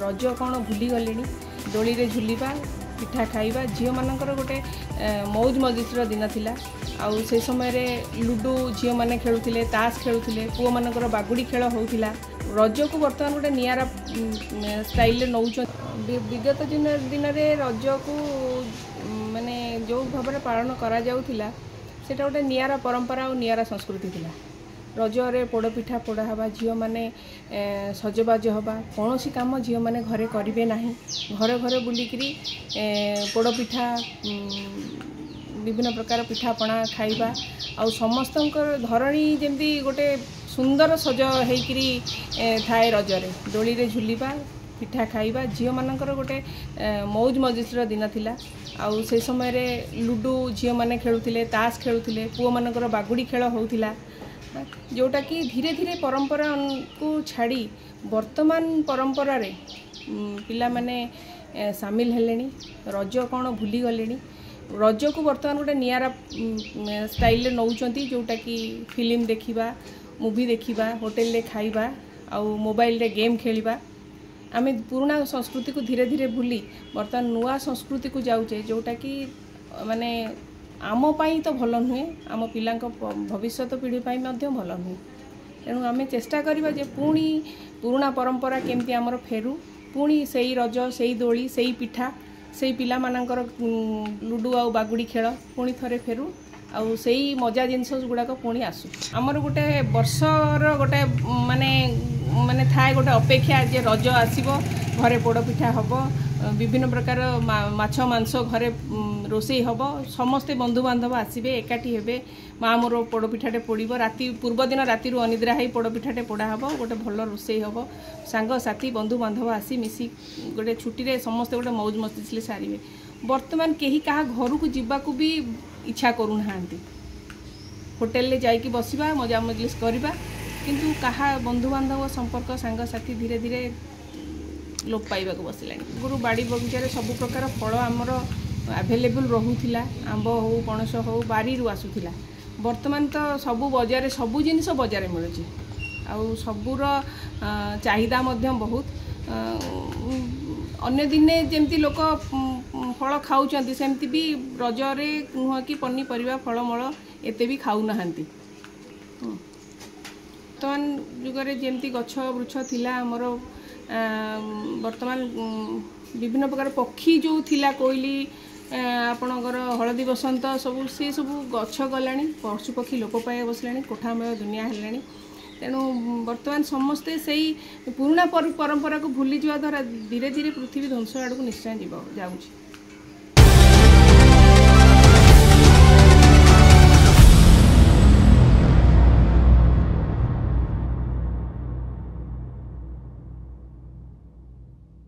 रज कौन भूली गले दोली रे झुलिबा पिठा खाइबा झील मानकर गोटे मौज मजिस्र दिन थिला आउ से समय रे लुडो झील माने खेलुथिले ताश खेलुथिले पुओ मानकर बागुड़ी खेल होउथिला रज को बर्तमान गोटे नियारा स्टाइल नौ विगत दिन रे रज को माने जो भाव में पालन करा जाउथिला सेटा गोटे नियारा परंपरा और नियारा संस्कृति थिला रजरे पोड़पिठा पोड़ा हवा झील मैंने सजबाज हवा कौन सी कम झील मैंने घरे करेंगे ना घरे घरे बुलिकी पोड़पिठा विभिन्न प्रकार पिठापणा खाइबा आ समस्त धरणी जमी गोटे सुंदर सज होकरी थाए रजरे दोली रे झुलिबा पिठा खाइबा झील मानकर गोटे मौज मजिस्र दिन थिला आउ से समय रे लुडो झील माने खेलुथिले ताश खेलुथिले पुओ मानकर बागुड़ी खेल होउथिला जोटा कि धीरे धीरे परंपरा को छाड़ी वर्तमान परंपरा रे पिला माने सामिल हेलेनी रज कौन भूली गले रज को वर्तमान गोटे नियारा स्टाइल नौचंती जोटा कि फिल्म देखिबा मूवी देखिबा होटल रे खाइबा आउ मोबाइल रे गेम खेलिबा आमे पुराना संस्कृति को धीरे धीरे भूली वर्तमान नुआ संस्कृति को जाऊचे जोटा कि माने आम पाई तो भल नुहे आम पिला भविष्य पीढ़ी पाई मध्य भल नुहे तेणु आम चेष्टा करवा जे पुणी पुराना परंपरा केमती आमर फेरू पुणी से रज से दोली से पिठा से पिला मानकर लुडु आ बागुड़ी खेल पुणी थरे फेरू आउ से मजा जिनस गुड़ाक पुणी आसू आमर गोटे वर्षर गोटे माने माने थाए गोटे अपेक्षा जे रज आसीबो घरे पोड़पिठा हबो विभिन्न प्रकार माछ मांस घरे रोसई हम समस्ते बंधु बांधव आसबे एकाठी हेबे माँ मोर पोड़पिठाटे पोड़ब राति पूर्व दिन राति अनिद्रा हो पोड़पिठाटे पोड़ा हम गोटे भल रोसई हम सांग साथी बंधु बांधव आसी मिसी गोटे छुट्टी समस्ते गोटे मौज मस्ती सारे वर्तमान कहीं क्या घर को जावाक भी इच्छा करूना होटेल ले जाइकी बसवा मजा मजलिस करवा किंतु कहा बंधु बांधव संपर्क सांग साथी धीरे धीरे लोप पाइबा बसला गुरु बाड़ी बगीचार सब प्रकार फल आमर आभेलेबल रोला आंब हो पणस हो बारी आसूला वर्तमान तो सबू बजार सबू जिनिस बजार मिलूँ आउ सबूर चाहिदा बहुत अन्य दिने जमती लोक फल खाऊँ सेमती भी रजरे नुह कि पनीपरिया फलमूल एते भी खाऊना वर्तमान जुगरे जमती गछ वृक्ष थिला आमर वर्तमान विभिन्न प्रकार पक्षी जो थिला कोइली आपणकर हलदी बसंत सब सी सब गछ गला पशु पक्षी लोप पाए बसला कोठामय दुनिया है तेणु वर्तमान समस्ते से पुराना परंपरा को भूली जावा द्वारा धीरे धीरे पृथ्वी ध्वंस आड़ को निश्चय जाऊँगी।